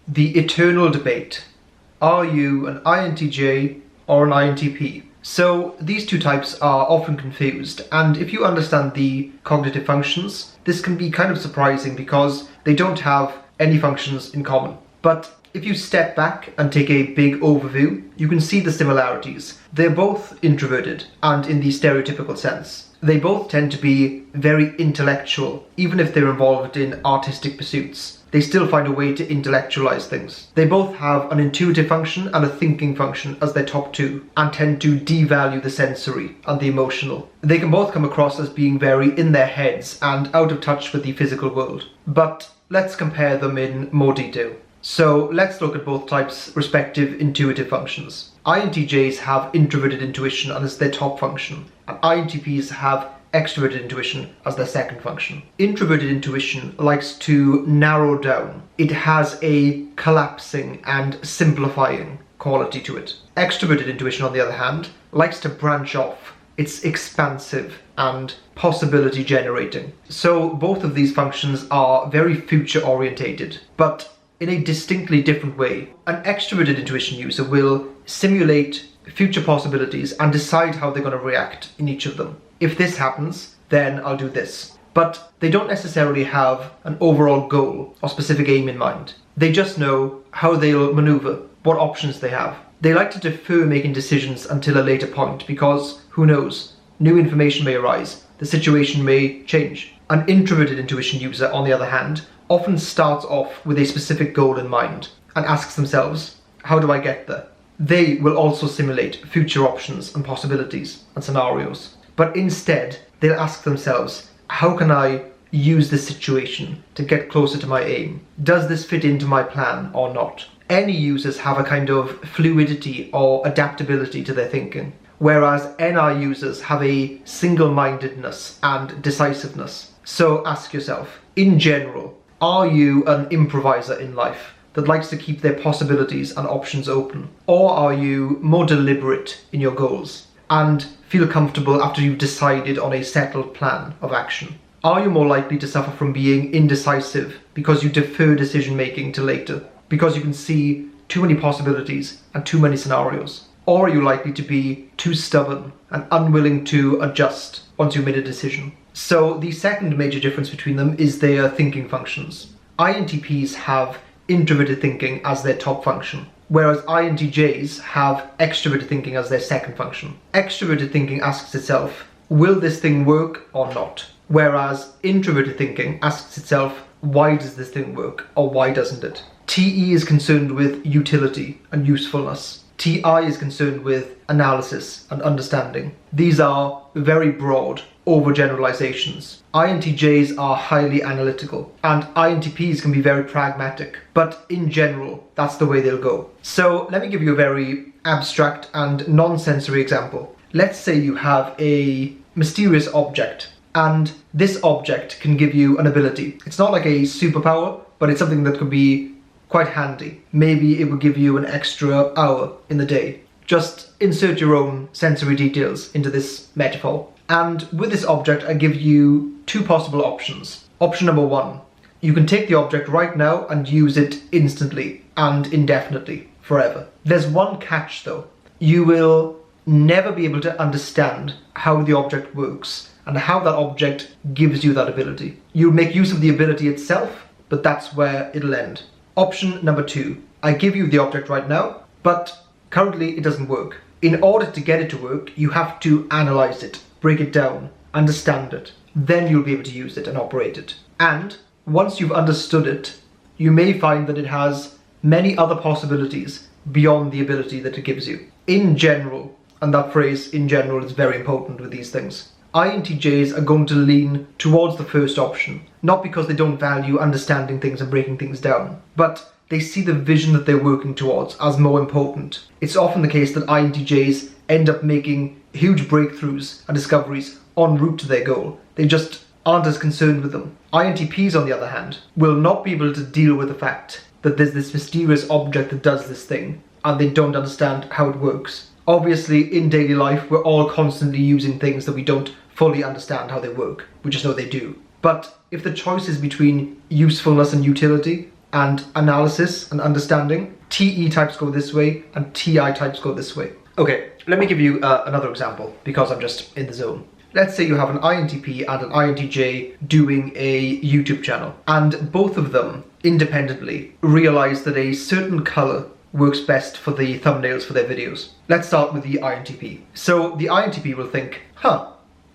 The eternal debate. Are you an INTJ or an INTP? So these two types are often confused, and if you understand the cognitive functions, this can be kind of surprising because they don't have any functions in common. But if you step back and take a big overview, you can see the similarities. They're both introverted, and in the stereotypical sense. They both tend to be very intellectual, even if they're involved in artistic pursuits. They still find a way to intellectualize things. They both have an intuitive function and a thinking function as their top two, and tend to devalue the sensory and the emotional. They can both come across as being very in their heads and out of touch with the physical world. But let's compare them in more detail. So let's look at both types' respective intuitive functions. INTJs have introverted intuition as their top function, and INTPs have extroverted intuition as their second function. Introverted intuition likes to narrow down. It has a collapsing and simplifying quality to it. Extroverted intuition, on the other hand, likes to branch off. It's expansive and possibility generating. So both of these functions are very future orientated, but in a distinctly different way. An extroverted intuition user will simulate future possibilities and decide how they're going to react in each of them. If this happens, then I'll do this. But they don't necessarily have an overall goal or specific aim in mind. They just know how they'll maneuver, what options they have. They like to defer making decisions until a later point because, who knows, new information may arise, the situation may change. An introverted intuition user, on the other hand, often starts off with a specific goal in mind and asks themselves, how do I get there? They will also simulate future options and possibilities and scenarios. But instead, they'll ask themselves, how can I use this situation to get closer to my aim? Does this fit into my plan or not? Any users have a kind of fluidity or adaptability to their thinking, whereas NI users have a single-mindedness and decisiveness. So ask yourself, in general, are you an improviser in life that likes to keep their possibilities and options open? Or are you more deliberate in your goals and feel comfortable after you've decided on a settled plan of action? Are you more likely to suffer from being indecisive because you defer decision making to later, because you can see too many possibilities and too many scenarios? Or are you likely to be too stubborn and unwilling to adjust once you've made a decision? So the second major difference between them is their thinking functions. INTPs have introverted thinking as their top function, whereas INTJs have extroverted thinking as their second function. Extroverted thinking asks itself, will this thing work or not? Whereas introverted thinking asks itself, why does this thing work or why doesn't it? TE is concerned with utility and usefulness. TI is concerned with analysis and understanding. These are very broad overgeneralizations. INTJs are highly analytical, and INTPs can be very pragmatic, but in general, that's the way they'll go. So let me give you a very abstract and non-sensory example. Let's say you have a mysterious object, and this object can give you an ability. It's not like a superpower, but it's something that could be quite handy. Maybe it will give you an extra hour in the day. Just insert your own sensory details into this metaphor. And with this object, I give you two possible options. Option number one, you can take the object right now and use it instantly and indefinitely, forever. There's one catch though. You will never be able to understand how the object works and how that object gives you that ability. You'll make use of the ability itself, but that's where it'll end. Option number two, I give you the object right now, but currently it doesn't work. In order to get it to work, you have to analyze it, break it down, understand it. Then you'll be able to use it and operate it. And once you've understood it, you may find that it has many other possibilities beyond the ability that it gives you. In general, and that phrase in general is very important with these things, INTJs are going to lean towards the first option, not because they don't value understanding things and breaking things down, but they see the vision that they're working towards as more important. It's often the case that INTJs end up making huge breakthroughs and discoveries en route to their goal. They just aren't as concerned with them. INTPs, on the other hand, will not be able to deal with the fact that there's this mysterious object that does this thing, and they don't understand how it works. Obviously, in daily life, we're all constantly using things that we don't fully understand how they work. We just know they do. But if the choice is between usefulness and utility, and analysis and understanding. TE types go this way and TI types go this way. Okay, let me give you another example because I'm just in the zone. Let's say you have an INTP and an INTJ doing a YouTube channel, and both of them independently realize that a certain color works best for the thumbnails for their videos. Let's start with the INTP. So the INTP will think,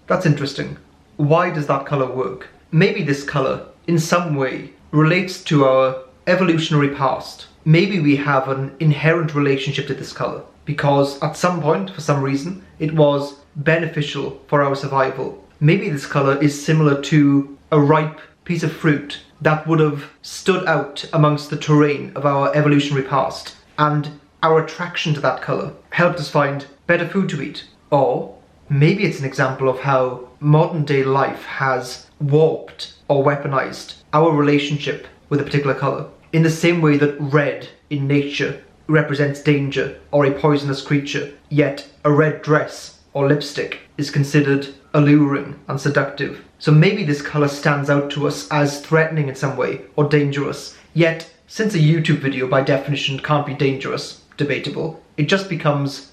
that's interesting. Why does that color work? Maybe this color, in some way, relates to our evolutionary past. Maybe we have an inherent relationship to this color because at some point, for some reason, it was beneficial for our survival. Maybe this color is similar to a ripe piece of fruit that would have stood out amongst the terrain of our evolutionary past, and our attraction to that color helped us find better food to eat. Or maybe it's an example of how modern day life has warped or weaponized our relationship with a particular color. In the same way that red in nature represents danger or a poisonous creature, yet a red dress or lipstick is considered alluring and seductive. So maybe this color stands out to us as threatening in some way or dangerous, yet since a YouTube video by definition can't be dangerous, debatable, it just becomes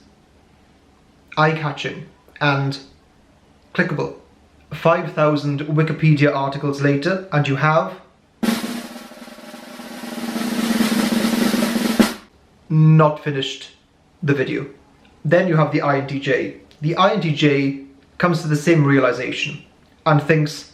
eye-catching and clickable. 5,000 Wikipedia articles later and you have not finished the video. Then you have the INTJ. The INTJ comes to the same realization and thinks,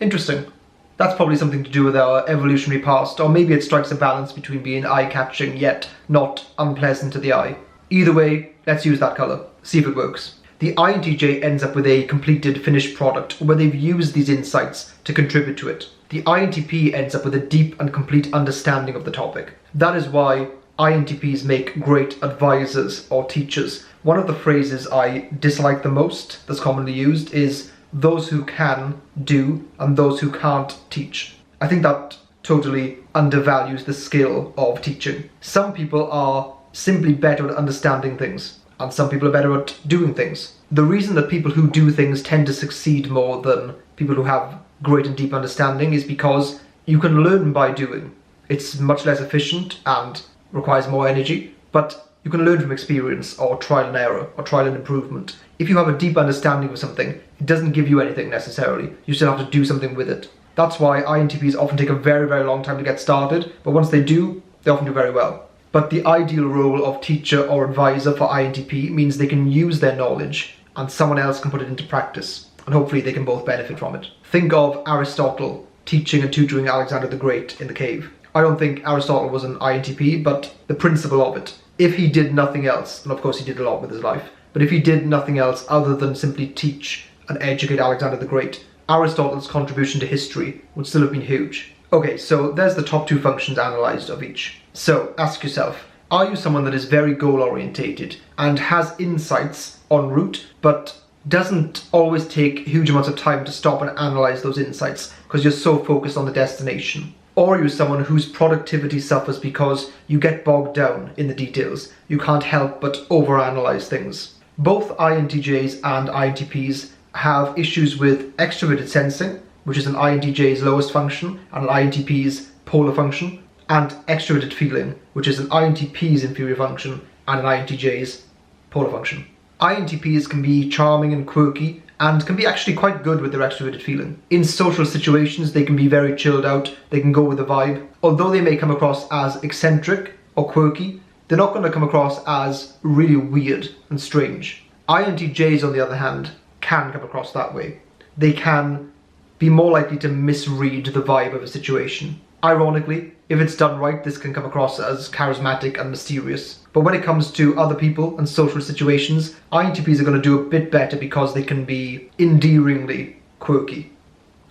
interesting. That's probably something to do with our evolutionary past, or maybe it strikes a balance between being eye-catching yet not unpleasant to the eye. Either way, let's use that color, see if it works. The INTJ ends up with a completed finished product where they've used these insights to contribute to it. The INTP ends up with a deep and complete understanding of the topic. That is why INTPs make great advisors or teachers. One of the phrases I dislike the most that's commonly used is those who can do and those who can't teach. I think that totally undervalues the skill of teaching. Some people are simply better at understanding things and some people are better at doing things. The reason that people who do things tend to succeed more than people who have great and deep understanding is because you can learn by doing. It's much less efficient and requires more energy, but you can learn from experience or trial and error or trial and improvement. If you have a deep understanding of something, it doesn't give you anything necessarily. You still have to do something with it. That's why INTPs often take a very, very long time to get started, but once they do, they often do very well. But the ideal role of teacher or advisor for INTP means they can use their knowledge and someone else can put it into practice, and hopefully they can both benefit from it. Think of Aristotle teaching and tutoring Alexander the Great in the cave. I don't think Aristotle was an INTP, but the principle of it. If he did nothing else, and of course he did a lot with his life, but if he did nothing else other than simply teach and educate Alexander the Great, Aristotle's contribution to history would still have been huge. Okay, so there's the top two functions analysed of each. So ask yourself, are you someone that is very goal-orientated and has insights en route, but doesn't always take huge amounts of time to stop and analyse those insights because you're so focused on the destination? Or are you someone whose productivity suffers because you get bogged down in the details? You can't help but overanalyze things. Both INTJs and INTPs have issues with extroverted sensing, which is an INTJ's lowest function and an INTP's polar function, and extroverted feeling, which is an INTP's inferior function and an INTJ's polar function. INTPs can be charming and quirky, and can be actually quite good with their extroverted feeling. In social situations, they can be very chilled out, they can go with the vibe. Although they may come across as eccentric or quirky, they're not going to come across as really weird and strange. INTJs, on the other hand, can come across that way. They can be more likely to misread the vibe of a situation. Ironically, if it's done right, this can come across as charismatic and mysterious. But when it comes to other people and social situations, INTPs are going to do a bit better because they can be endearingly quirky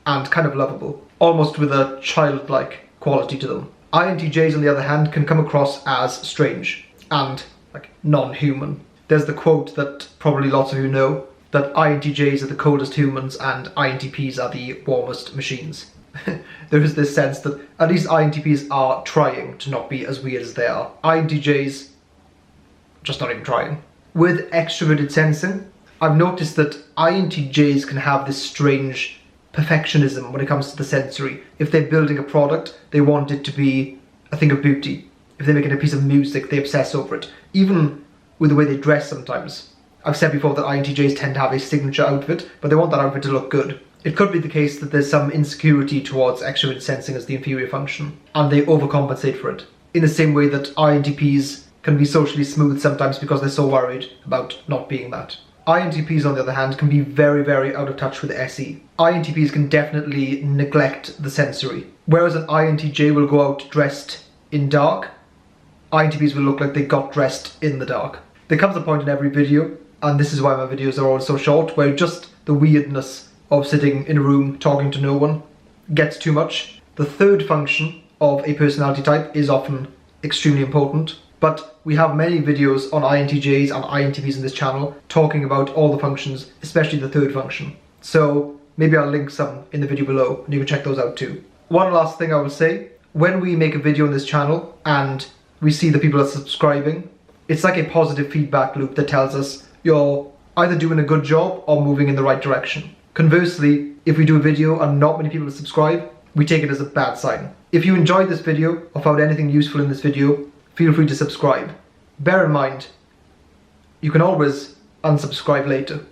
and kind of lovable, almost with a childlike quality to them. INTJs, on the other hand, can come across as strange and non-human. There's the quote that probably lots of you know, that INTJs are the coldest humans and INTPs are the warmest machines. There is this sense that at least INTPs are trying to not be as weird as they are. INTJs just not even trying. With extroverted sensing, I've noticed that INTJs can have this strange perfectionism when it comes to the sensory. If they're building a product, they want it to be a thing of beauty. If they're making a piece of music, they obsess over it. Even with the way they dress sometimes. I've said before that INTJs tend to have a signature outfit, but they want that outfit to look good. It could be the case that there's some insecurity towards extroverted sensing as the inferior function, and they overcompensate for it. In the same way that INTPs can be socially smooth sometimes because they're so worried about not being that. INTPs, on the other hand, can be very, very out of touch with the SE. INTPs can definitely neglect the sensory. Whereas an INTJ will go out dressed in dark, INTPs will look like they got dressed in the dark. There comes a point in every video, and this is why my videos are always so short, where just the weirdness of sitting in a room talking to no one gets too much. The third function of a personality type is often extremely important, but we have many videos on INTJs and INTPs in this channel talking about all the functions, especially the third function. So maybe I'll link some in the video below and you can check those out too. One last thing I will say, when we make a video on this channel and we see the people are subscribing, it's like a positive feedback loop that tells us you're either doing a good job or moving in the right direction. Conversely, if we do a video and not many people subscribe, we take it as a bad sign. If you enjoyed this video or found anything useful in this video, feel free to subscribe. Bear in mind, you can always unsubscribe later.